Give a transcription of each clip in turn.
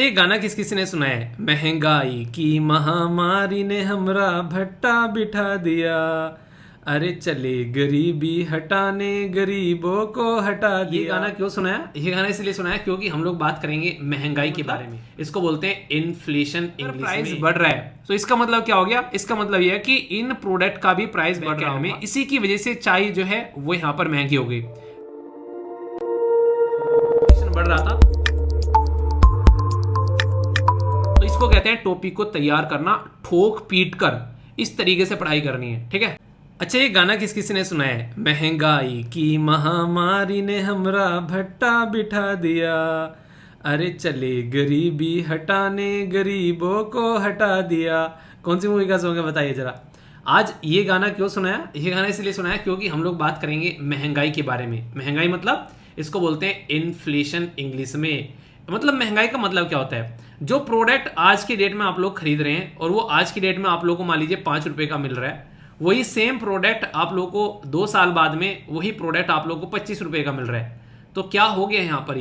ये गाना किस ने सुना है? महंगाई की महामारी ने हमरा भट्टा बिठा दिया। अरे चले गरीबी हटाने गरीबों को हटा दिया। ये गाना क्यों सुनाया? ये गाना इसलिए सुनाया क्योंकि हम लोग बात करेंगे महंगाई के बारे में। इसको बोलते हैं इन्फ्लेशन। इंग्लिश प्राइस बढ़ रहा है तो इसका मतलब क्या हो गया? इसका मतलब यह है कि इन प्रोडक्ट का भी प्राइस बढ़ रहा है। इसी की वजह से चाय जो है वो यहाँ पर महंगी हो गई। बढ़ रहा था तो इसको कहते हैं टॉपिक को तैयार करना, ठोक पीट कर इस तरीके से पढ़ाई करनी है। ठीक है। अच्छा, ये गाना किस ने सुना है? महंगाई की महामारी ने हमरा भट्टा बिठा दिया। अरे चले गरीबी हटाने गरीबों को हटा दिया। कौन सी मूवी का सॉन्ग है बताइए जरा। आज ये गाना क्यों सुनाया? ये गाना इसलिए सुनाया क्योंकि हम लोग बात करेंगे महंगाई के बारे में। महंगाई मतलब इसको बोलते हैं इन्फ्लेशन इंग्लिश में। मतलब महंगाई का मतलब क्या होता है? जो प्रोडक्ट आज की डेट में आप लोग खरीद रहे हैं और वो आज की डेट में आप लोगों को मान लीजिए 5 रुपए का मिल रहा है, वही सेम प्रोडक्ट आप लोगों को 2 साल बाद में वही प्रोडक्ट आप लोगों को 25 रुपए का मिल रहा है। तो क्या हो गया यहाँ पर?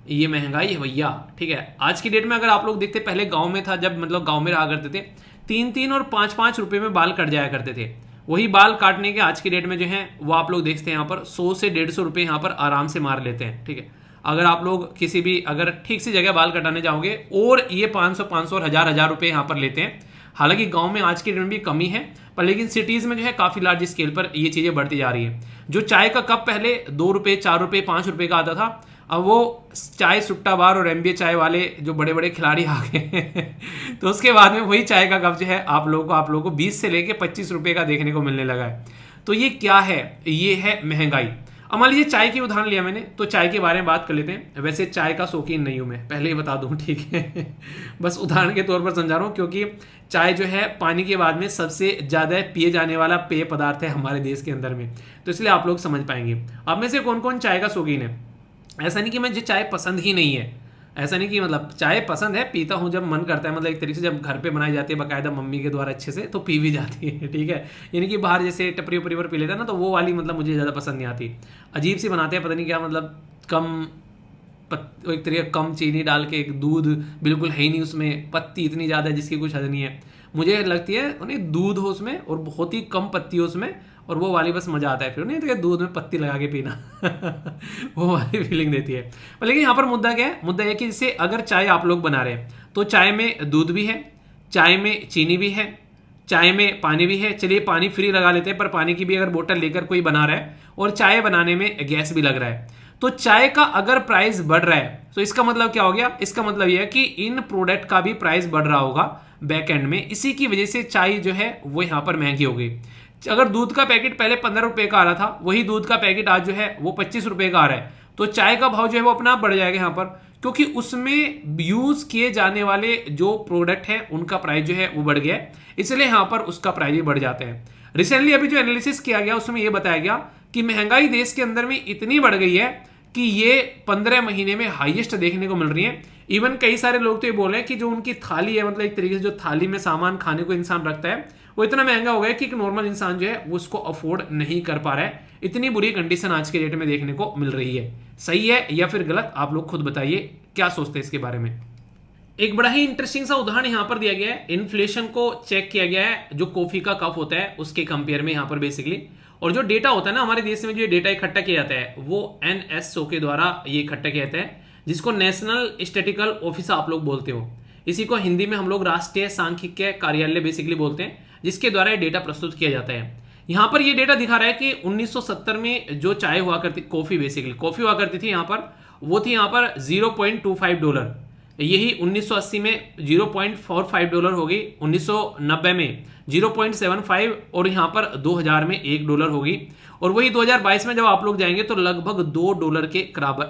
ये महंगाई है भैया। ठीक है। आज की डेट में अगर आप लोग देखते, पहले गांव में था, जब मतलब गांव में रहा करते थे, 3-3 और 5-5 रुपए में बाल कट जाया करते थे। वही बाल काटने के आज की डेट में जो है वो आप लोग देखते हैं यहाँ पर 100 से 150 रुपए यहाँ पर आराम से मार लेते हैं। ठीक है। अगर आप लोग किसी भी अगर ठीक सी जगह बाल कटाने जाओगे और ये 500 और 1000 रुपए यहाँ पर लेते हैं। हालांकि गांव में आज के दिन भी कमी है, पर लेकिन सिटीज में जो है काफी लार्ज स्केल पर ये चीजें बढ़ती जा रही है। जो चाय का कप पहले 2 रुपए 4 रुपए 5 रुपए का आता था, अब वो चाय सुट्टा बार और एमबीए चाय वाले जो बड़े बड़े खिलाड़ी आ गए तो उसके बाद में वही चाय का कप जो है आप लोगों को 20 से लेके 25 रुपए का देखने को मिलने लगा है। तो ये क्या है? ये है महंगाई। अब मान लीजिए चाय की उदाहरण लिया मैंने, तो चाय के बारे में बात कर लेते हैं। वैसे चाय का शौकीन नहीं हूं मैं, पहले ही बता दूं। ठीक है। बस उदाहरण के तौर पर समझा रहा हूं क्योंकि चाय जो है पानी के बाद में सबसे ज्यादा पिए जाने वाला पेय पदार्थ है हमारे देश के अंदर में, तो इसलिए आप लोग समझ पाएंगे। आप में से कौन कौन चाय का शौकीन है? ऐसा नहीं कि मुझे चाय पसंद ही नहीं है, ऐसा नहीं कि मतलब चाय पसंद है, पीता हूँ जब मन करता है। मतलब एक तरीके से जब घर पे बनाई जाती है बाकायदा मम्मी के द्वारा अच्छे से, तो पी भी जाती है। ठीक है। यानी कि बाहर जैसे टपरी उपरी पर पी लेता है ना, तो वो वाली मतलब मुझे ज़्यादा पसंद नहीं आती। अजीब सी बनाते हैं, पता नहीं क्या, मतलब कम एक तरीके कम चीनी डाल के, एक दूध बिल्कुल है ही नहीं उसमें, पत्ती इतनी ज़्यादा है जिसकी कुछ हद नहीं है। मुझे लगती है उन्हें दूध हो उसमें और बहुत ही कम पत्ती हो उसमें, और वो वाली बस मजा आता है। फिर नहीं तो दूध में पत्ती लगा के पीना वो वाली फीलिंग देती है। पर लेकिन यहाँ पर मुद्दा क्या है? मुद्दा है कि जैसे अगर चाय आप लोग बना रहे हैं तो चाय में दूध भी है, चाय में चीनी भी है, चाय में पानी भी है। चलिए पानी फ्री लगा लेते हैं, पर पानी की भी अगर बोतल लेकर कोई बना रहा है और चाय बनाने में गैस भी लग रहा है, तो चाय का अगर प्राइस बढ़ रहा है तो इसका मतलब क्या हो गया? इसका मतलब यह है कि इन प्रोडक्ट का भी प्राइस बढ़ रहा होगा बैक एंड में। इसी की वजह से चाय जो है वो यहाँ पर महंगी हो गई। अगर दूध का पैकेट पहले 15 रुपए का आ रहा था, वही दूध का पैकेट आज जो है वो 25 रुपए का आ रहा है, तो चाय का भाव जो है वो अपना आप बढ़ जाएगा यहाँ पर, क्योंकि उसमें यूज किए जाने वाले जो प्रोडक्ट है उनका प्राइस जो है वो बढ़ गया है, इसलिए यहाँ पर उसका प्राइस भी बढ़ जाता है। रिसेंटली अभी जो एनालिसिस किया गया उसमें ये बताया गया कि महंगाई देश के अंदर में इतनी बढ़ गई है कि ये 15 महीने में हाईएस्ट देखने को मिल रही है। इवन कई सारे लोग तो ये बोल रहे हैं कि जो उनकी थाली है, मतलब एक तरीके से जो थाली में सामान खाने को इंसान रखता है, वो इतना महंगा हो गया कि एक नॉर्मल इंसान जो है वो उसको अफोर्ड नहीं कर पा रहा है। इतनी बुरी कंडीशन आज के डेट में देखने को मिल रही है। सही है या फिर गलत? आप लोग खुद बताइए, क्या सोचते हैं इसके बारे में। एक बड़ा ही इंटरेस्टिंग सा उदाहरण यहाँ पर दिया गया है। इन्फ्लेशन को चेक किया गया है जो कॉफी का कप होता है उसके कंपेयर में यहाँ पर बेसिकली। और जो डेटा होता है ना हमारे देश में, जो डेटा इकट्ठा किया जाता है वो एनएसओ के द्वारा ये इकट्ठा किया जाता है, जिसको नेशनल स्टैटिस्टिकल ऑफिस आप लोग बोलते हो। इसी को हिंदी में हम लोग राष्ट्रीय सांख्यिकीय कार्यालय बेसिकली बोलते हैं, जिसके द्वारा ये डेटा प्रस्तुत किया जाता है। यहाँ पर ये डेटा दिखा रहा है कि 1970 में जो चाय हुआ करती, कॉफी बेसिकली कॉफी हुआ करती थी यहाँ पर, वो थी यहाँ पर $0.25। यही 1980 में $0.45 हो गई, 1990 में 0.75 और यहाँ पर 2000 में $1 होगी, और वही 2022 में जब आप लोग जाएंगे तो लगभग $2 के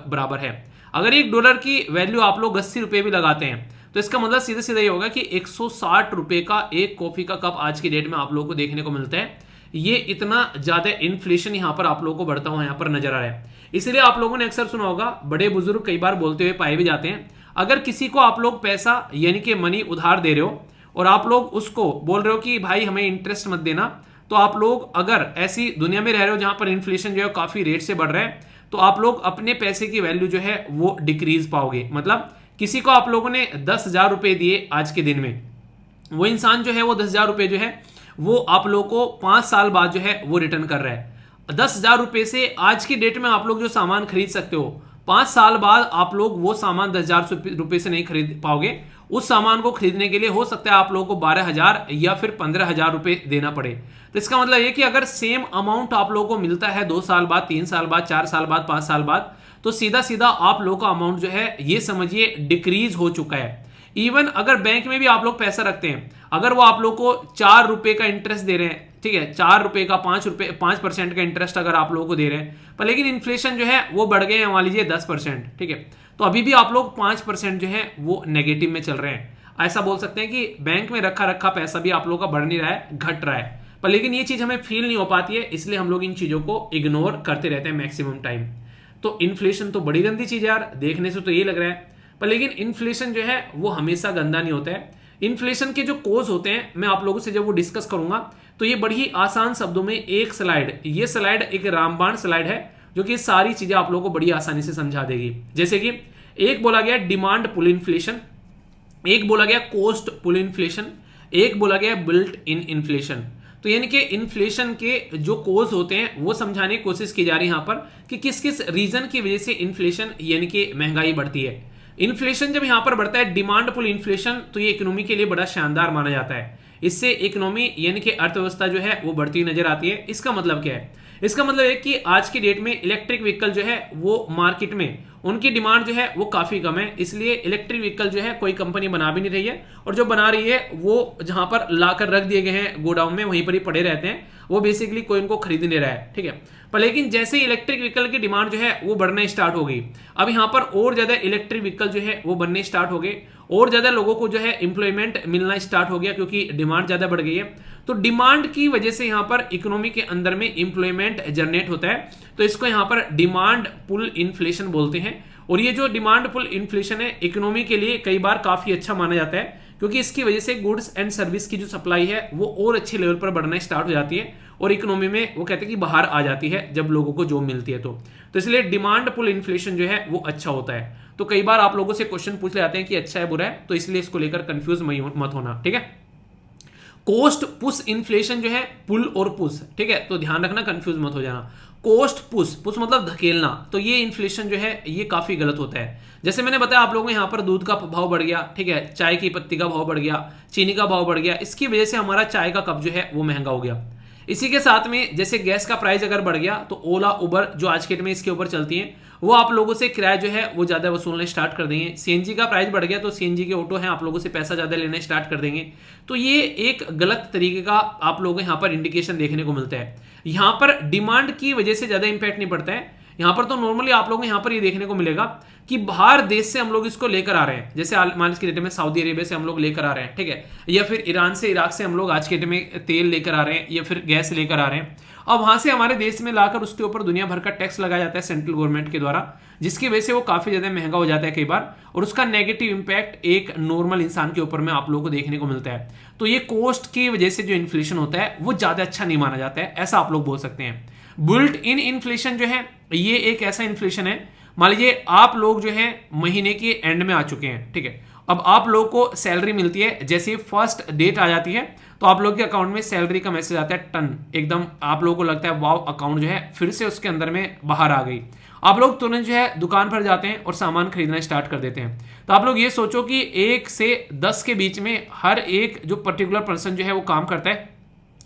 बराबर है। अगर $1 की वैल्यू आप लोग 80 रुपए भी लगाते हैं तो इसका मतलब सीधे सीधे ये होगा कि 160 रुपए का एक कॉफी का कप आज की डेट में आप लोगों को देखने को मिलता है। ये इतना ज्यादा इन्फ्लेशन यहाँ पर आप लोगों को बढ़ता हुआ यहाँ पर नजर आ रहा है। इसलिए आप लोगों ने अक्सर सुना होगा, बड़े बुजुर्ग कई बार बोलते हुए पाए भी जाते हैं, अगर किसी को आप लोग पैसा यानी कि मनी उधार दे रहे हो और आप लोग उसको बोल रहे हो कि भाई हमें इंटरेस्ट मत देना, तो आप लोग अगर ऐसी दुनिया में रह रहे हो जहां पर इन्फ्लेशन जो है काफी रेट से बढ़ रहा है, तो आप लोग अपने पैसे की वैल्यू जो है वो डिक्रीज पाओगे। मतलब किसी को आप लोगों ने 10,000 रुपए दिए आज के दिन में, वो इंसान जो है वो 10,000 रुपए जो है वो आप लोग को 5 साल बाद जो है वो रिटर्न कर रहा है। 10,000 रुपए से आज की डेट में आप लोग जो सामान खरीद सकते हो, 5 साल बाद आप लोग वो सामान 10,000 रुपए से नहीं खरीद पाओगे। उस सामान को खरीदने के लिए हो सकता है आप लोगों को 12,000 या फिर 15,000 रुपए देना पड़े। तो इसका मतलब ये कि अगर सेम अमाउंट आप लोगों को मिलता है 2 साल बाद, 3 साल बाद, 4 साल बाद, 5 साल बाद, तो सीधा सीधा आप लोगों का अमाउंट जो है ये समझिए डिक्रीज हो चुका है। इवन अगर बैंक में भी आप लोग पैसा रखते हैं, अगर वो आप लोग को 4 रुपए का इंटरेस्ट दे रहे हैं, ठीक है, 4 रुपए का 5% का इंटरेस्ट अगर आप लोगों को दे रहे हैं, पर लेकिन इन्फ्लेशन जो है वो बढ़ गए हैं, मान लीजिए 10%, ठीक है, तो अभी भी आप लोग 5% जो है वो नेगेटिव में चल रहे हैं। ऐसा बोल सकते हैं कि बैंक में रखा पैसा भी आप लोग का बढ़ नहीं रहा है, घट रहा है। पर लेकिन ये चीज हमें फील नहीं हो पाती है, इसलिए हम लोग इन चीजों को इग्नोर करते रहते हैं मैक्सिमम टाइम। तो इन्फ्लेशन तो बड़ी गंदी चीज है यार, देखने से तो ये लग रहा है, पर लेकिन इन्फ्लेशन जो है वो हमेशा गंदा नहीं होता है। इन्फ्लेशन के जो कोज होते हैं मैं आप लोगों से जब वो डिस्कस करूंगा तो ये बड़ी ही आसान शब्दों में एक स्लाइड, ये स्लाइड एक रामबाण स्लाइड है जो कि सारी चीजें आप लोगों को बड़ी आसानी से समझा देगी। जैसे कि एक बोला गया डिमांड पुल इन्फ्लेशन, एक बोला गया कॉस्ट पुल इन्फ्लेशन, एक बोला गया बिल्ट इन इन्फ्लेशन। तो यानी कि इन्फ्लेशन के जो कोज होते हैं वो समझाने की कोशिश की जा रही है यहां पर कि किस किस रीजन की वजह से इन्फ्लेशन यानी कि महंगाई बढ़ती है। इन्फ्लेशन जब यहां पर बढ़ता है डिमांड पुल इन्फ्लेशन, तो ये इकोनॉमी के लिए बड़ा शानदार माना जाता है। इससे इकोनॉमी यानी कि अर्थव्यवस्था जो है वो बढ़ती नजर आती है। इसका मतलब क्या है? इसका मतलब है कि आज की डेट में इलेक्ट्रिक व्हीकल जो है वो मार्केट में उनकी डिमांड जो है वो काफी कम है, इसलिए इलेक्ट्रिक व्हीकल जो है कोई कंपनी बना भी नहीं रही है, और जो बना रही है वो जहां पर लाकर रख दिए गए हैं गोडाउन में वहीं पर ही पड़े रहते हैं, वो बेसिकली कोई उनको खरीद नहीं रहा है, ठीक है। पर लेकिन जैसे ही इलेक्ट्रिक व्हीकल की डिमांड जो है वो बढ़ना स्टार्ट हो गई, अब यहाँ पर और ज्यादा इलेक्ट्रिक व्हीकल जो है वो बनने स्टार्ट हो गए, और ज्यादा लोगों को जो है एम्प्लॉयमेंट मिलना स्टार्ट हो गया क्योंकि डिमांड ज्यादा बढ़ गई है। तो डिमांड की वजह से यहाँ पर इकोनॉमी के अंदर में एम्प्लॉयमेंट जनरेट होता है, तो इसको यहाँ पर डिमांड पुल इन्फ्लेशन बोलते हैं। और ये जो डिमांड पुल इन्फ्लेशन है इकोनॉमी के लिए कई बार काफी अच्छा माना जाता है, क्योंकि इसकी वजह से गुड्स एंड सर्विस की जो सप्लाई है वो और अच्छे लेवल पर बढ़ना स्टार्ट हो जाती है, और इकोनॉमी में वो कहते हैं कि बाहर आ जाती है जब लोगों को जॉब मिलती है। तो इसलिए डिमांड पुल इन्फ्लेशन जो है वो अच्छा होता है। तो कई बार आप लोगों से क्वेश्चन पूछ ले जाते हैं कि अच्छा है बुरा है, तो इसलिए इसको लेकर कंफ्यूज मत होना, ठीक है। कोस्ट पुश इन्फ्लेशन जो है पुल और पुश, ठीक है, तो ध्यान रखना कंफ्यूज मत हो जाना। कोस्ट पुश, पुश मतलब धकेलना, तो ये इन्फ्लेशन जो है ये काफी गलत होता है। जैसे मैंने बताया आप लोगों को यहाँ पर दूध का भाव बढ़ गया, ठीक है, चाय की पत्ती का भाव बढ़ गया, चीनी का भाव बढ़ गया, इसकी वजह से हमारा चाय का कप जो है वो महंगा हो गया। इसी के साथ में जैसे गैस का प्राइस अगर बढ़ गया तो ओला उबर जो आज के डेट में इसके ऊपर चलती हैं वो आप लोगों से किराया जो है वो ज्यादा वसूलना स्टार्ट कर देंगे। सीएनजी का प्राइस बढ़ गया तो सीएनजी के ऑटो हैं आप लोगों से पैसा ज्यादा लेना स्टार्ट कर देंगे। तो ये एक गलत तरीके का आप लोगों को यहाँ पर इंडिकेशन देखने को मिलता है। यहाँ पर डिमांड की वजह से ज्यादा इंपैक्ट नहीं पड़ता है, यहाँ पर तो नॉर्मली आप लोगों को यहाँ पर ये देखने को मिलेगा कि बाहर देश से हम लोग इसको लेकर आ रहे हैं, जैसे मान के डेट में सऊदी अरेबिया से हम लोग लेकर आ रहे हैं, ठीक है, या फिर ईरान से इराक से हम लोग आज के डेट में तेल लेकर आ रहे हैं या फिर गैस लेकर आ रहे हैं, और वहां से हमारे देश में लाकर उसके ऊपर दुनिया भर का टैक्स लगाया जाता है सेंट्रल गवर्नमेंट के द्वारा, जिसकी वजह से वो काफी ज्यादा महंगा हो जाता है कई बार, और उसका नेगेटिव इंपैक्ट एक नॉर्मल इंसान के ऊपर में आप लोगों को देखने को मिलता है। तो ये कॉस्ट की वजह से जो इन्फ्लेशन होता है वो ज्यादा अच्छा नहीं माना जाता है, ऐसा आप लोग बोल सकते हैं। बुल्ट इन इन्फ्लेशन जो है ये एक ऐसा इन्फ्लेशन है, मान लीजिए आप लोग जो है महीने के एंड में आ चुके हैं, ठीक है, अब आप लोग को सैलरी मिलती है, जैसे फर्स्ट डेट आ जाती है तो आप लोग के अकाउंट में सैलरी का मैसेज आता है, टन एकदम आप लोगों को लगता है वाव अकाउंट जो है फिर से उसके अंदर में बाहर आ गई। आप लोग तुरंत जो है दुकान पर जाते हैं और सामान खरीदना स्टार्ट कर देते हैं। तो आप लोग ये सोचो कि 1 से 10 के बीच में हर एक जो पर्टिकुलर पर्सन जो है वो काम करता है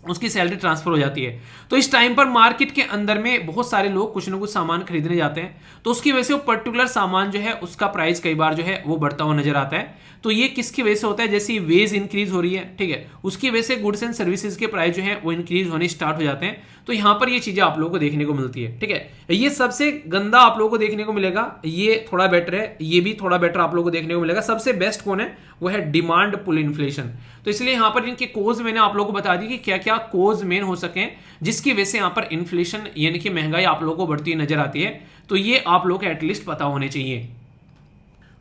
उसकी सैलरी ट्रांसफर हो जाती है। तो इस टाइम पर मार्केट के अंदर में बहुत सारे लोग कुछ ना कुछ सामान खरीदने जाते हैं, तो उसकी वजह से वो पर्टिकुलर सामान जो है उसका प्राइस कई बार जो है वो बढ़ता हुआ नजर आता है। तो ये किसकी वजह से होता है? जैसे वेज इंक्रीज हो रही है, ठीक है, उसकी वजह से गुड्स एंड सर्विसेज के प्राइस जो है वो इंक्रीज होने स्टार्ट हो जाते हैं। तो यहाँ पर ये चीजें आप लोगों को देखने को मिलती है, ठीक है। ये सबसे गंदा आप लोगों को देखने को मिलेगा, ये थोड़ा बेटर है, ये भी थोड़ा बेटर आप लोगों को देखने को मिलेगा। सबसे बेस्ट कौन है? वो है डिमांड पुल इन्फ्लेशन। तो इसलिए यहाँ पर इनके कोज मैंने आप लोगों को बता दी कि क्या क्या कोज मेन हो सके जिसकी वजह से यहाँ पर इन्फ्लेशन यानी कि महंगाई आप लोगों को बढ़ती नजर आती है। तो ये आप लोग को एटलीस्ट पता होने चाहिए।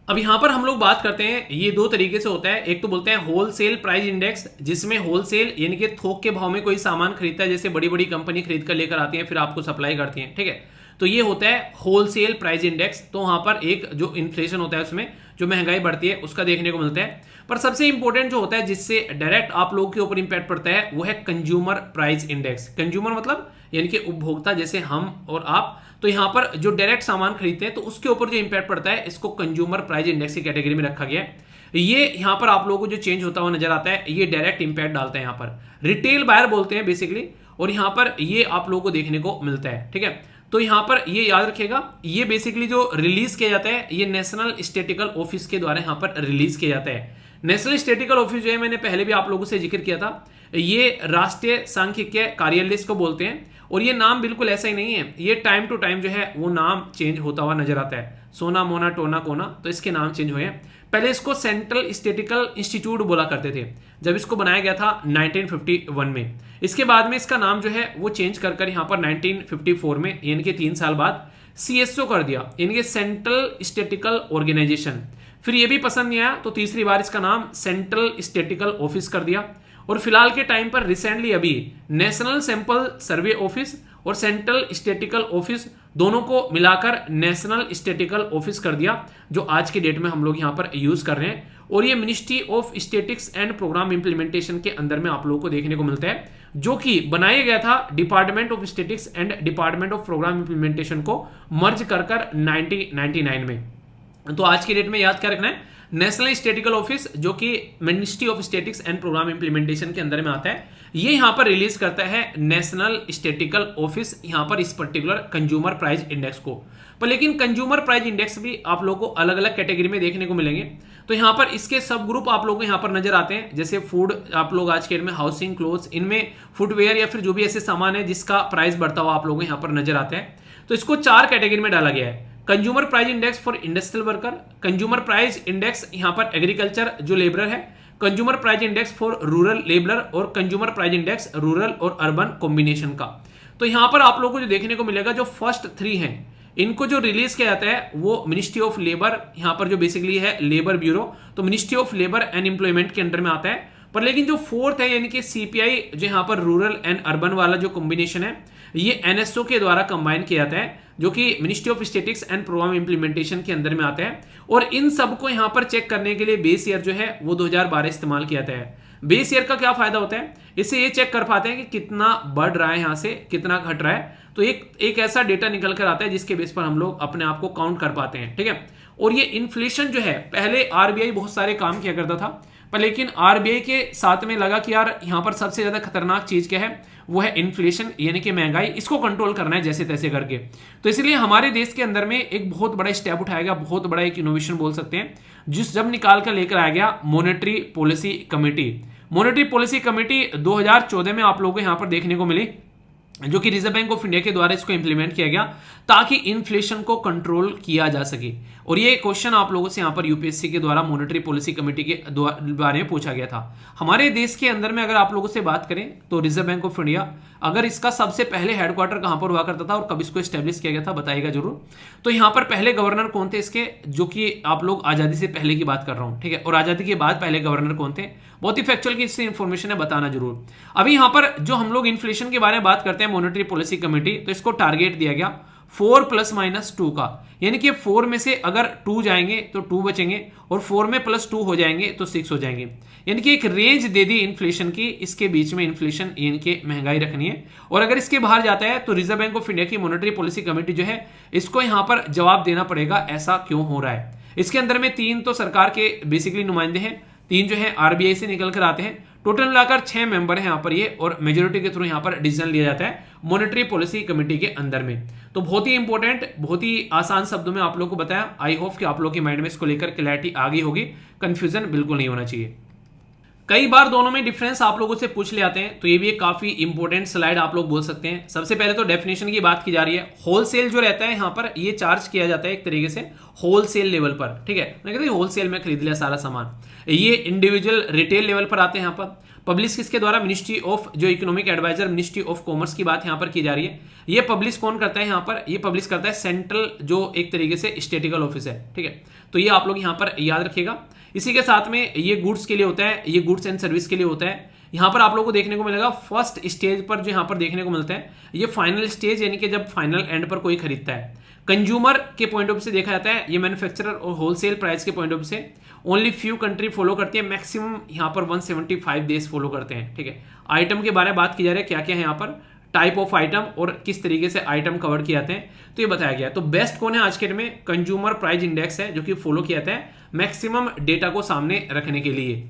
अब यहां पर हम लोग बात करते हैं, ये दो तरीके से होता है। एक तो बोलते हैं होलसेल प्राइस इंडेक्स, जिसमें होलसेल यानी कि थोक के भाव में कोई सामान खरीदता है, जैसे बड़ी बड़ी कंपनी खरीद कर लेकर आती है फिर आपको सप्लाई करती है, ठीक है। तो ये होता है होलसेल प्राइस इंडेक्स। तो वहां पर एक जो इन्फ्लेशन होता है उसमें जो महंगाई बढ़ती है उसका देखने को मिलता है। पर सबसे इंपॉर्टेंट जो होता है जिससे डायरेक्ट आप लोगों के ऊपर इंपैक्ट पड़ता है वो है कंज्यूमर प्राइस इंडेक्स। कंज्यूमर मतलब यानी कि उपभोक्ता, जैसे हम और आप, तो यहाँ पर जो डायरेक्ट सामान खरीदते हैं तो उसके ऊपर जो इंपैक्ट पड़ता है इसको कंज्यूमर प्राइस इंडेक्स की कैटेगरी में रखा गया है। ये यहाँ पर आप लोगों को जो चेंज होता हुआ नजर आता है ये डायरेक्ट इंपैक्ट डालता है। यहाँ पर रिटेल बायर बोलते हैं बेसिकली, और यहाँ पर ये आप लोगों को देखने को मिलता है। ठीक है, तो यहाँ पर ये याद रखिएगा, ये बेसिकली जो रिलीज किया जाता है ये नेशनल स्टैटिस्टिकल ऑफिस के द्वारा यहाँ पर रिलीज किया जाता है। नेशनल स्टैटिस्टिकल ऑफिस जो है मैंने पहले भी आप लोगों से जिक्र किया था, ये राष्ट्रीय सांख्यिकीय कार्यालय इसको बोलते हैं। और ये नाम बिल्कुल ऐसा ही नहीं है, ये टाइम टू टाइम जो है वो नाम चेंज होता हुआ नजर आता है। सोना मोना टोना कोना, तो इसके नाम चेंज हुए हैं। पहले इसको सेंट्रल स्टैटिस्टिकल इंस्टीट्यूट बोला करते थे जब इसको बनाया गया था 1951 में। इसके बाद में इसका नाम जो है वो चेंज कर कर यहाँ पर 1954 में यानी कि 3 साल बाद CSO कर दिया, यानी कि सेंट्रल स्टैटिस्टिकल ऑर्गेनाइजेशन। फिर ये भी पसंद नहीं आया तो तीसरी बार इसका नाम सेंट्रल स्टैटिस्टिकल ऑफिस कर दिया। और फिलहाल के टाइम पर रिसेंटली अभी नेशनल सैंपल सर्वे ऑफिस और सेंट्रल स्टैटिस्टिकल ऑफिस दोनों को मिलाकर नेशनल स्टैटिस्टिकल ऑफिस कर दिया, जो आज के डेट में हम लोग यहाँ पर यूज कर रहे हैं। और ये ministry of statistics and programme implementation के अंदर में आप लोगों को देखने को मिलता है, जो कि बनाया गया था department of statistics and department of programme implementation को मर्ज कर 1999 में। तो आज की डेट में याद क्या रखना है, नेशनल स्टैटिस्टिकल ऑफिस जो कि ministry of statistics and programme implementation के अंदर में आता है, ये यहां पर रिलीज करता है नेशनल स्टैटिस्टिकल ऑफिस यहां पर इस पर्टिकुलर कंज्यूमर प्राइस इंडेक्स को। पर लेकिन कंज्यूमर प्राइस इंडेक्स भी आप लोगों को अलग अलग कैटेगरी में देखने को मिलेंगे। तो यहां पर इसके सब ग्रुप आप लोगों को यहां पर नजर आते हैं, जैसे फूड, आप लोग आज के डेट में हाउसिंग, क्लोथ्स, इनमें फुटवेयर या फिर जो भी ऐसे सामान है जिसका प्राइस बढ़ता हुआ आप लोगों को यहां पर नजर आता है। तो इसको 4 कैटेगरी में डाला गया है। Consumer price index for industrial worker, consumer price index यहां पर एग्रीकल्चर जो लेबरर है, consumer price index for rural labourer, और कंज्यूमर प्राइस इंडेक्स रूरल और अर्बन कॉम्बिनेशन का। तो यहां पर आप लोगों को जो देखने को मिलेगा, जो फर्स्ट 3 हैं इनको जो रिलीज किया जाता है वो मिनिस्ट्री ऑफ लेबर, यहां पर जो बेसिकली है लेबर ब्यूरो, तो ministry of labour and employment के अंडर में आता है। पर लेकिन जो फोर्थ है यानी कि CPI जो यहां पर रूरल एंड अर्बन वाला जो कॉम्बिनेशन है, ये NSO के द्वारा कंबाइन किया जाता है, जो कि ministry of statistics and programme implementation के अंदर में आता है। और इन सबको यहां पर चेक करने के लिए बेस ईयर जो है वो 2012 इस्तेमाल किया जाता है। बेस ईयर का क्या फायदा होता है, इससे ये चेक कर पाते हैं कि कितना बढ़ रहा है, यहां से कितना घट रहा है। तो एक ऐसा डेटा निकल कर आता है जिसके बेस पर हम लोग अपने आप को काउंट कर पाते हैं। ठीक है, और ये इन्फ्लेशन जो है, पहले RBI बहुत सारे काम किया करता था, पर लेकिन RBI के साथ में लगा कि यार यहाँ पर सबसे ज्यादा खतरनाक चीज क्या है, वो है इन्फ्लेशन यानी कि महंगाई, इसको कंट्रोल करना है जैसे तैसे करके। तो इसलिए हमारे देश के अंदर में एक बहुत बड़ा स्टेप उठाया गया, बहुत बड़ा एक इनोवेशन बोल सकते हैं, जिस जब निकाल कर लेकर आया गया monetary policy committee. Monetary policy committee 2014 में आप लोगों को यहाँ पर देखने को मिली, जो कि रिजर्व बैंक ऑफ इंडिया के द्वारा इसको इंप्लीमेंट किया गया ताकि इन्फ्लेशन को कंट्रोल किया जा सके। और ये क्वेश्चन आप लोगों से यहाँ पर UPSC के द्वारा मॉनेटरी पॉलिसी कमेटी के बारे में पूछा गया था। हमारे देश के अंदर में अगर आप लोगों से बात करें तो रिजर्व बैंक ऑफ इंडिया, अगर इसका सबसे पहले हेडक्वार्टर कहां पर हुआ करता था और कब इसको एस्टेब्लिश किया गया था बताइएगा जरूर। तो यहाँ पर पहले गवर्नर कौन थे इसके, जो कि आप लोग आजादी से पहले की बात कर रहा हूं, ठीक है, और आजादी के बाद पहले गवर्नर कौन थे, बहुत ही फैक्चुअल की इससे इंफॉर्मेशन है, बताना जरूर। अभी यहाँ पर जो हम लोग इन्फ्लेशन के बारे में बात करते हैं मॉनेटरी पॉलिसी कमेटी, तो इसको टारगेट दिया गया 4 + -2 का, यानी कि 4 में से अगर 2 जाएंगे तो 2 बचेंगे, और 4 में +2 हो जाएंगे तो 6 हो जाएंगे, यानी कि एक रेंज दे दी इन्फ्लेशन की, इसके बीच में इन्फ्लेशन यानी कि महंगाई रखनी है। और अगर इसके बाहर जाता है तो रिजर्व बैंक ऑफ इंडिया की मॉनेटरी पॉलिसी कमेटी जो है इसको यहां पर जवाब देना पड़ेगा ऐसा क्यों हो रहा है। इसके अंदर में 3 तो सरकार के बेसिकली नुमाइंदे हैं, 3 जो है RBI से निकल कर आते हैं, टोटल मिलाकर 6 मेंबर हैं यहाँ पर ये, और मेजोरिटी के थ्रू यहाँ पर डिसीजन लिया जाता है मॉनेटरी पॉलिसी कमेटी के अंदर में। तो बहुत ही इंपॉर्टेंट, बहुत ही आसान शब्दों में आप लोगों को बताया। आई होप कि आप लोगों के माइंड में इसको लेकर क्लैरिटी आ गई होगी, कंफ्यूजन बिल्कुल नहीं होना चाहिए। कई बार दोनों में डिफरेंस आप लोगों से पूछ ले आते हैं, तो ये भी एक काफी इंपॉर्टेंट स्लाइड आप लोग बोल सकते हैं। सबसे पहले तो डेफिनेशन की बात की जा रही है। होलसेल जो रहता है यहाँ पर ये चार्ज किया जाता है एक तरीके से होलसेल लेवल पर, ठीक है, मैं कहता हूँ होलसेल में खरीद लिया सारा सामान। ये इंडिविजुअल रिटेल लेवल पर आते हैं यहाँ पर। पब्लिश किसके द्वारा, मिनिस्ट्री ऑफ, जो economic adviser ministry of commerce की बात यहाँ पर की जा रही है। ये पब्लिश कौन करता है यहाँ पर, ये पब्लिश करता है सेंट्रल जो एक तरीके से स्टैटिस्टिकल ऑफिस है, ठीक है। तो ये आप लोग यहाँ पर याद रखिएगा। इसी के साथ में ये गुड्स के लिए होता है, ये गुड्स एंड सर्विस के लिए होता है। यहाँ पर आप लोगों को देखने को मिलेगा फर्स्ट स्टेज पर जो यहाँ पर देखने को मिलता है ये फाइनल स्टेज, यानी कि जब फाइनल एंड पर कोई खरीदता है। कंज्यूमर के पॉइंट ऑफ व्यू से देखा जाता है, ये मैन्युफैक्चरर और होलसेल प्राइस के पॉइंट ऑफ व्यू से ओनली फ्यू कंट्री फॉलो करती है, मैक्सिमम यहाँ पर 175 देश फॉलो करते हैं। ठीक है, आइटम के बारे में बात की जा रही है, क्या क्या है यहाँ पर टाइप ऑफ आइटम और किस तरीके से आइटम कवर किए जाते हैं, तो ये बताया गया है। तो बेस्ट कौन है आज के डेट में? कंज्यूमर प्राइस इंडेक्स है, जो कि फॉलो किया जाता है मैक्सिमम डेटा को सामने रखने के लिए।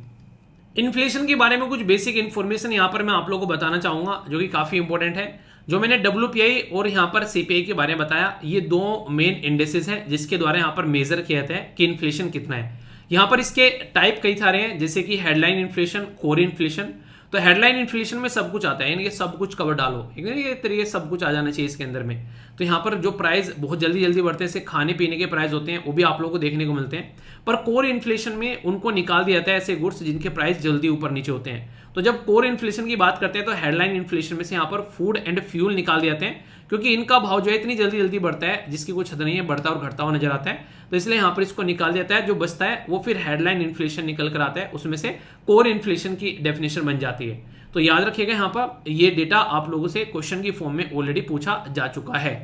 इन्फ्लेशन के बारे में कुछ बेसिक इन्फॉर्मेशन यहाँ पर मैं आप लोगों को बताना चाहूंगा, जो कि काफी इंपॉर्टेंट है। जो मैंने WPI और यहाँ पर CPI के बारे में बताया, ये दो मेन इंडेसेस हैं जिसके द्वारा यहाँ पर मेजर किया जाता है कि इन्फ्लेशन कितना है। यहाँ पर इसके टाइप कई सारे हैं, जैसे कि हेडलाइन इन्फ्लेशन, कोर इन्फ्लेशन। तो हेडलाइन इन्फ्लेशन में सब कुछ आता है, यानी कि सब कुछ कवर डालो, ये तरीके सब कुछ आ जाना चाहिए इसके अंदर में। तो यहाँ पर जो प्राइस बहुत जल्दी जल्दी बढ़ते हैं, जैसे खाने पीने के प्राइस होते हैं, वो भी आप लोगों को देखने को मिलते हैं। पर कोर इन्फ्लेशन में उनको निकाल दिया जाता है ऐसे गुड्स जिनके प्राइस जल्दी ऊपर नीचे होते हैं। तो जब कोर इन्फ्लेशन की बात करते हैं तो हेडलाइन इन्फ्लेशन में से यहाँ पर फूड एंड फ्यूल निकाल दिए जाते हैं, क्योंकि इनका भाव जो है इतनी जल्दी जल्दी बढ़ता है जिसकी कुछ हद नहीं है, बढ़ता और घटता हुआ नजर आता है। तो इसलिए यहाँ पर इसको निकाल दिया जाता है, जो बचता है वो फिर हेडलाइन इन्फ्लेशन निकल कर आता है, उसमें से कोर इन्फ्लेशन की डेफिनेशन बन जाती है। तो याद रखिएगा, यहाँ पर ये डेटा आप लोगों से क्वेश्चन की फॉर्म में ऑलरेडी पूछा जा चुका है।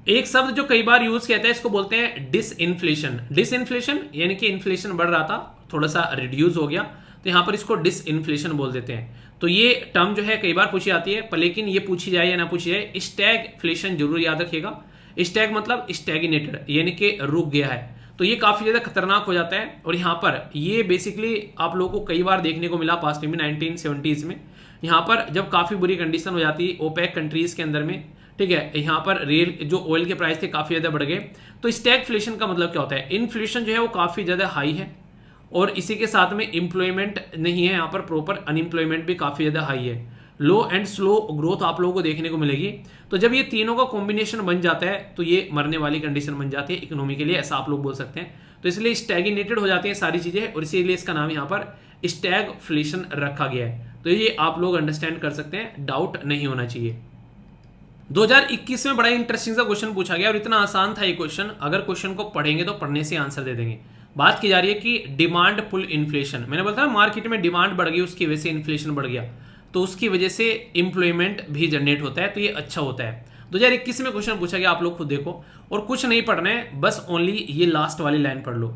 एक शब्द जो कई बार यूज किया जाता है, इसको बोलते हैं डिसइन्फ्लेशन। डिसइन्फ्लेशन यानी कि इन्फ्लेशन बढ़ रहा था, थोड़ा सा रिड्यूस हो गया, तो यहाँ पर इसको डिसइन्फ्लेशन बोल देते हैं। तो ये टर्म जो है कई बार पूछी जाती है, पर लेकिन ये पूछी जाए या ना पूछी जाए, स्टैगफ्लेशन जरूर याद रखिएगा। स्टैग मतलब स्टैग्नेटेड, यानी कि रुक गया है। तो ये काफी ज्यादा खतरनाक हो जाता है, और यहाँ पर ये बेसिकली आप लोगों को कई बार देखने को मिला पास्ट में 1970s में। यहाँ पर जब काफी बुरी कंडीशन हो जाती है ओपेक कंट्रीज के अंदर में, ठीक है, यहाँ पर रेल जो ऑयल के प्राइस थे काफी ज्यादा बढ़ गए। तो स्टैगफ्लेशन का मतलब क्या होता है? इन्फ्लेशन जो है वो काफी ज्यादा हाई है, और इसी के साथ में एम्प्लॉयमेंट नहीं है, यहाँ पर प्रॉपर अनएम्प्लॉयमेंट भी काफी ज्यादा हाई है। लो एंड स्लो ग्रोथ आप लोगों को देखने को मिलेगी। तो जब ये तीनों का कॉम्बिनेशन बन जाता है तो ये मरने वाली कंडीशन बन जाती है इकोनॉमी के लिए, ऐसा आप लोग बोल सकते हैं। तो इसलिए स्टैग्नेटेड हो जाती हैं सारी चीजें, और इसीलिए इसका नाम यहाँ पर स्टैगफ्लेशन रखा गया है। तो ये आप लोग अंडरस्टैंड कर सकते हैं, डाउट नहीं होना चाहिए। 2021 में बड़ा इंटरेस्टिंग सा क्वेश्चन पूछा गया, और इतना आसान था ये क्वेश्चन, अगर क्वेश्चन को पढ़ेंगे तो पढ़ने से आंसर दे देंगे। बात की जा रही है कि डिमांड पुल इन्फ्लेशन। मैंने बोला था मार्केट में डिमांड बढ़ गई, उसकी वजह से इन्फ्लेशन बढ़ गया, तो उसकी वजह से एम्प्लॉयमेंट भी जनरेट होता है, तो ये अच्छा होता है। 2021 में क्वेश्चन पूछा गया, आप लोग खुद देखो, और कुछ नहीं पढ़ना है, बस ओनली ये लास्ट वाली लाइन पढ़ लो।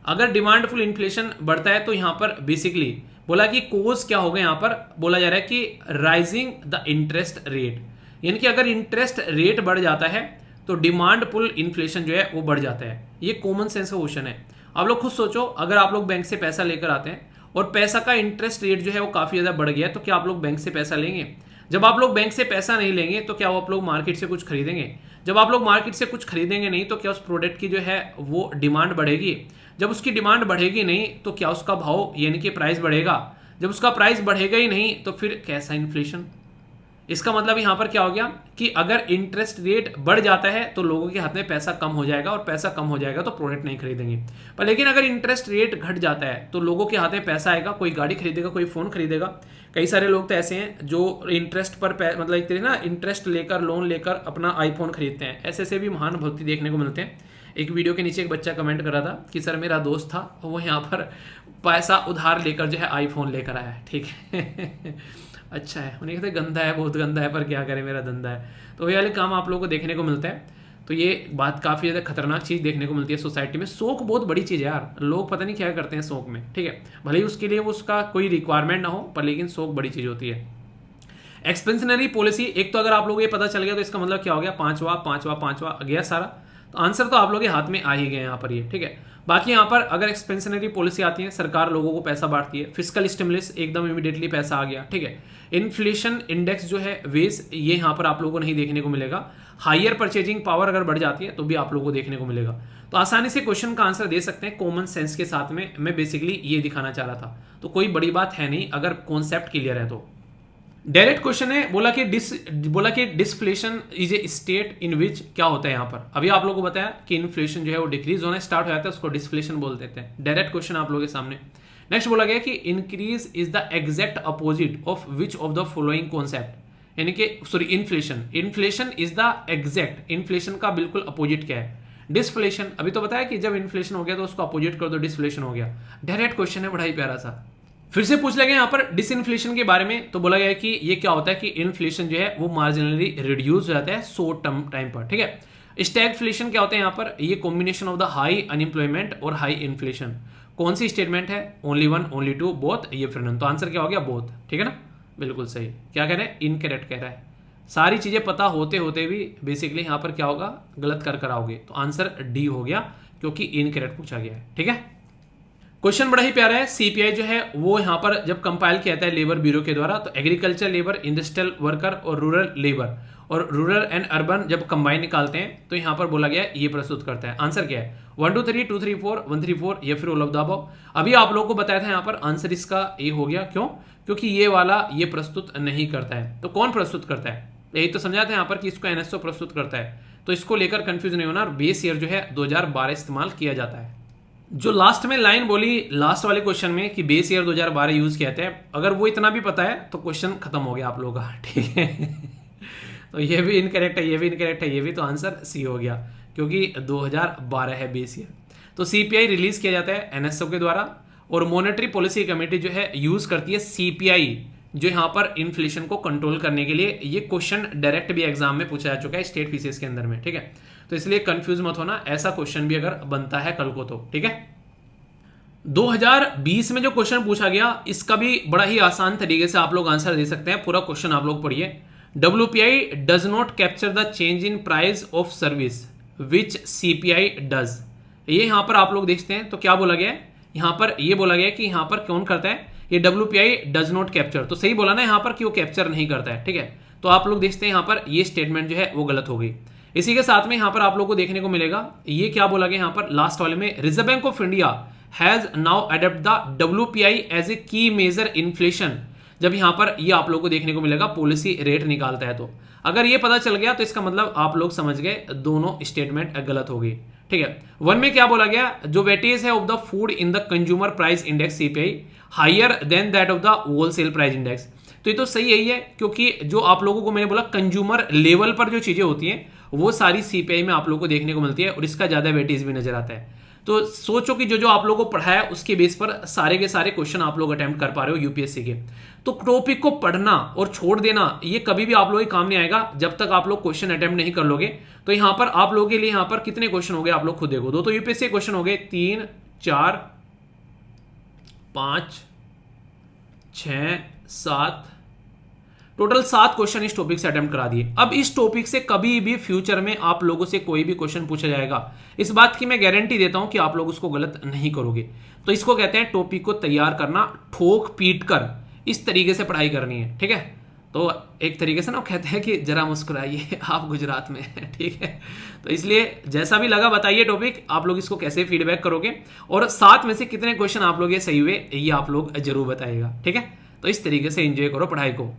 अगर डिमांड पुल इन्फ्लेशन बढ़ता है तो यहाँ पर बेसिकली बोला कि कोज क्या होगा, यहाँ पर बोला जा रहा है कि राइजिंग द इंटरेस्ट रेट, यानी कि अगर इंटरेस्ट रेट बढ़ जाता है तो डिमांड पुल इन्फ्लेशन जो है वो बढ़ जाता है। ये कॉमन सेंस का क्वेश्चन है। आप लोग खुद सोचो, अगर आप लोग बैंक से पैसा लेकर आते हैं और पैसा का इंटरेस्ट रेट जो है वो काफी ज्यादा बढ़ गया है, तो क्या आप लोग बैंक से पैसा लेंगे? जब आप लोग बैंक से पैसा नहीं लेंगे तो क्या आप लोग मार्केट से कुछ खरीदेंगे? जब आप लोग मार्केट से कुछ खरीदेंगे नहीं तो क्या उस प्रोडक्ट की जो है वो डिमांड बढ़ेगी? जब उसकी डिमांड बढ़ेगी नहीं तो क्या उसका भाव यानी कि प्राइस बढ़ेगा? जब उसका प्राइस बढ़ेगा ही नहीं तो फिर कैसा इन्फ्लेशन? इसका मतलब यहाँ पर क्या हो गया कि अगर इंटरेस्ट रेट बढ़ जाता है तो लोगों के हाथ में पैसा कम हो जाएगा, और पैसा कम हो जाएगा तो प्रोडक्ट नहीं खरीदेंगे। पर लेकिन अगर इंटरेस्ट रेट घट जाता है तो लोगों के हाथ में पैसा आएगा, कोई गाड़ी खरीदेगा, कोई फोन खरीदेगा। कई सारे लोग तो ऐसे हैं जो इंटरेस्ट पर मतलब एक तरह ना इंटरेस्ट लेकर लोन लेकर अपना आईफोन खरीदते हैं। ऐसे ऐसे भी महान भक्ति देखने को मिलते हैं। एक वीडियो के नीचे एक बच्चा कमेंट कर रहा था कि सर मेरा दोस्त था, वो यहाँ पर पैसा उधार लेकर जो है आईफोन लेकर आया है। ठीक है अच्छा है, उन्हें कहते गंदा है, बहुत गंदा है, पर क्या करें, मेरा धंधा है। तो ये वाले काम आप लोगों को देखने को मिलता है। तो ये बात काफ़ी ज़्यादा खतरनाक चीज़ देखने को मिलती है सोसाइटी में। शौक बहुत बड़ी चीज़ है यार, लोग पता नहीं क्या करते हैं शौक में, ठीक है, भले ही उसके लिए उसका कोई रिक्वायरमेंट ना हो, पर लेकिन शौक बड़ी चीज़ होती है। एक्सपेंशनरी पॉलिसी, एक तो अगर आप लोगों को ये पता चल गया तो इसका मतलब क्या हो गया, पांचवा गया सारा। तो आंसर तो आप लोगों के हाथ में आ ही गए यहाँ पर ये, ठीक है। बाकी यहाँ पर अगर एक्सपेंशनरी पॉलिसी आती है, सरकार लोगों को पैसा बांटती है, फिस्कल स्टिमुलस एकदम इमीडिएटली पैसा आ गया, ठीक है। इन्फ्लेशन इंडेक्स जो है वेज, ये यहाँ पर आप लोगों को नहीं देखने को मिलेगा। हायर परचेजिंग पावर अगर बढ़ जाती है तो भी आप लोगों को देखने को मिलेगा। तो आसानी से क्वेश्चन का आंसर दे सकते हैं कॉमन सेंस के साथ में। मैं बेसिकली ये दिखाना चाह रहा था, तो कोई बड़ी बात है नहीं अगर कॉन्सेप्ट क्लियर है तो। डायरेक्ट क्वेश्चन है, बोला कि डिसफ्लेशन इज ए स्टेट इन विच, क्या होता है यहाँ पर। अभी आप लोगों को बताया कि इन्फ्लेशन जो है वो डिक्रीज होना स्टार्ट हो जाता है, उसको डिसफ्लेशन बोल देते हैं। डायरेक्ट क्वेश्चन आप लोगों के सामने। नेक्स्ट बोला गया कि increase is the exact opposite of which of the following concept, यानी कि sorry inflation is the exact, inflation का बिल्कुल अपोजिट क्या है, डिसफ्लेशन। अभी तो बताया कि जब इन्फ्लेशन हो गया तो उसको अपोजिट कर दो, डिसफ्लेशन हो गया। डायरेक्ट क्वेश्चन है, बड़ा ही प्यारा सा। फिर से पूछ लिया गया यहाँ पर डिसइन्फ्लेशन के बारे में, तो बोला गया है कि ये क्या होता है कि इन्फ्लेशन जो है वो मार्जिनली रिड्यूस हो जाता है शॉर्ट टर्म टाइम पर, ठीक है। स्टैगफ्लेशन क्या होता है यहाँ पर, ये combination of the high unemployment और हाई इन्फ्लेशन। कौन सी स्टेटमेंट है, only one, only two, both, ये फिर नन। तो आंसर क्या हो गया, बोथ, ठीक है ना, बिल्कुल सही। क्या कह रहे हैं, इनकरेक्ट कह रहा है। सारी चीजें पता होते होते भी बेसिकली यहाँ पर क्या होगा, गलत कर आओगे। तो आंसर डी हो गया, क्योंकि इनकरेक्ट पूछा गया है, ठीक है। क्वेश्चन बड़ा ही प्यारा है। सीपीआई जो है वो यहाँ पर जब कंपाइल किया जाता है लेबर ब्यूरो के द्वारा, तो एग्रीकल्चर लेबर, इंडस्ट्रियल वर्कर और रूरल लेबर और रूरल एंड अर्बन जब कंबाइन निकालते हैं तो यहाँ पर बोला गया ये प्रस्तुत करता है। आंसर क्या है, 1 2 3 2 3 4 1 3 4 या फिर ऑल ऑफ द अबव। अभी आप लोगों को बताया था यहाँ पर आंसर इसका ए हो गया। क्यों, क्योंकि ये वाला ये प्रस्तुत नहीं करता है। तो कौन प्रस्तुत करता है, यही तो समझा था यहाँ पर कि इसको एनएसओ प्रस्तुत करता है। तो इसको लेकर कंफ्यूज नहीं होना। बेस ईयर जो है 2012 इस्तेमाल किया जाता है। जो लास्ट में लाइन बोली लास्ट वाले क्वेश्चन में कि बेस ईयर 2012 यूज किया जाता है, अगर वो इतना भी पता है तो क्वेश्चन खत्म हो गया आप लोगों का, ठीक है। तो ये भी इनकरेक्ट है, ये भी इनकरेक्ट है, ये भी। तो आंसर सी हो गया, क्योंकि 2012 है बेस ईयर। तो सीपीआई रिलीज किया जाता है एनएसओ के द्वारा, और मॉनेटरी पॉलिसी कमेटी जो है यूज करती है सीपीआई, जो यहाँ पर इन्फ्लेशन को कंट्रोल करने के लिए। ये क्वेश्चन डायरेक्ट भी एग्जाम में पूछा जा चुका है स्टेट पीसीएस के अंदर में, ठीक है। तो इसलिए कंफ्यूज मत होना, ऐसा क्वेश्चन भी अगर बनता है कल को तो, ठीक है। 2020 में जो क्वेश्चन पूछा गया इसका भी बड़ा ही आसान तरीके से आप लोग आंसर दे सकते हैं। पूरा क्वेश्चन आप लोग पढ़िए। WPI does not capture the change in price of service which CPI does. ये यहाँ पर आप लोग देखते हैं तो क्या बोला गया है, यहाँ पर ये बोला गया है कि यहाँ पर कौन करता है, ये WPI डज नॉट कैप्चर। तो सही बोला ना यहाँ पर कि वो कैप्चर नहीं करता है, ठीक है। तो आप लोग देखते हैं यहाँ पर ये स्टेटमेंट जो है वो गलत हो गई। इसी के साथ में यहाँ पर आप लोग को देखने को मिलेगा, ये क्या बोला गया यहाँ पर लास्ट वाले में, Reserve Bank of India has now adopt the WPI as a key measure inflation. जब यहाँ पर ये आप लोग को देखने को मिलेगा पॉलिसी रेट निकालता है, तो अगर ये पता चल गया तो इसका मतलब आप लोग समझ गए दोनों स्टेटमेंट गलत हो गई, ठीक है। वन में क्या बोला गया, जो वेटेज है of the food in the consumer price index CPI higher than that of the wholesale price index. तो ये तो सही यही है, क्योंकि जो आप लोगों को मैंने बोला कंज्यूमर लेवल पर जो चीजें होती हैं वो सारी CPI में आप लोगों को देखने को मिलती है, और इसका ज्यादा वेटेज भी नजर आता है। तो सोचो कि जो जो आप लोगों को पढ़ाया उसके बेस पर सारे के सारे क्वेश्चन आप लोग अटेम्प्ट कर पा रहे हो यूपीएससी के। तो टॉपिक को पढ़ना और छोड़ देना ये कभी भी आप लोगों के काम नहीं आएगा जब तक आप लोग क्वेश्चन अटेम्प्ट नहीं कर लोगे। तो यहाँ पर आप लोगों के लिए यहाँ पर कितने क्वेश्चन हो गए आप लोग खुद देखो। दो तो यूपीएससी क्वेश्चन हो गए, 3 4 5 6 7, टोटल 7 क्वेश्चन इस टॉपिक से अटेम्प्ट करा दिए। अब इस टॉपिक से कभी भी फ्यूचर में आप लोगों से कोई भी क्वेश्चन पूछा जाएगा, इस बात की मैं गारंटी देता हूं कि आप लोग उसको गलत नहीं करोगे। तो इसको कहते हैं टॉपिक को तैयार करना, ठोक पीट कर इस तरीके से पढ़ाई करनी है, ठीक है। तो एक तरीके से ना कहते हैं कि जरा मुस्कुराइए आप गुजरात में, ठीक है। तो इसलिए जैसा भी लगा बताइए टॉपिक, आप लोग इसको कैसे फीडबैक करोगे, और 7 में से कितने क्वेश्चन आप लोग ये सही हुए ये आप लोग जरूर बताइएगा, ठीक है। तो इस तरीके से एंजॉय करो पढ़ाई को।